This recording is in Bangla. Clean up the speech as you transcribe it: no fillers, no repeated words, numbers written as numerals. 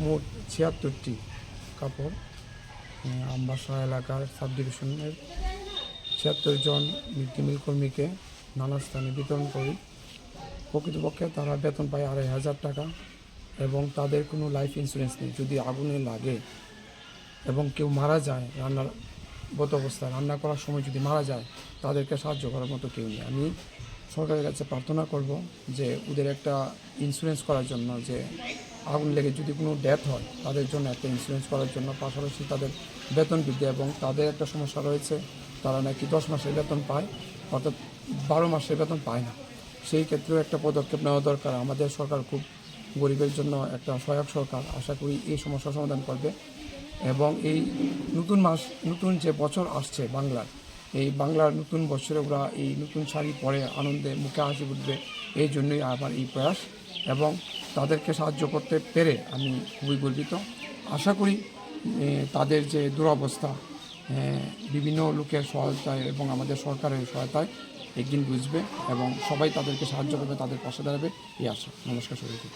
মোট ৭৬টি কাপড় আমবাসা এলাকার সাব ডিভিশনের ৭৬ জন মিড ডে মিল কর্মীকে নানা স্থানে বিতরণ করি। প্রকৃতপক্ষে তারা বেতন পায় ২৫০০ টাকা এবং তাদের কোনো লাইফ ইন্স্যুরেন্স নেই। যদি আগুনে লাগে এবং কেউ মারা যায়, রান্নাগত অবস্থায় রান্না করার সময় যদি মারা যায়, তাদেরকে সাহায্য করার মতো কেউ নেই। আমি সরকারের কাছে প্রার্থনা করব যে ওদের একটা ইন্স্যুরেন্স করার জন্য, যে আগুন লেগে যদি কোনো ডেথ হয় তাদের জন্য একটা ইন্স্যুরেন্স করার জন্য, পাশাপাশি তাদের বেতন বৃদ্ধি। এবং তাদের একটা সমস্যা রয়েছে, তারা নাকি 10 মাসের বেতন পায়, অর্থাৎ 12 মাসের বেতন পায় না। সেই ক্ষেত্রেও একটা পদক্ষেপ নেওয়া দরকার। আমাদের সরকার খুব গরিবের জন্য একটা সহায়ক সরকার, আশা করি এই সমস্যার সমাধান করবে। এবং এই নতুন যে বছর আসছে বাংলার, এই বাংলার নতুন বছরে ওরা এই নতুন শাড়ি পরে আনন্দে মুখে হাসি উঠবে, এই জন্যই আমার এই প্রয়াস। এবং তাদেরকে সাহায্য করতে পেরে আমি খুবই গর্বিত। আশা করি তাদের যে দুরবস্থা বিভিন্ন লোকের সহায়তায় এবং আমাদের সরকারের সহায়তায় একদিন বুঝবে এবং সবাই তাদেরকে সাহায্য করবে, তাদের পাশে দাঁড়াবে, এই আশা। নমস্কার সবাইকে।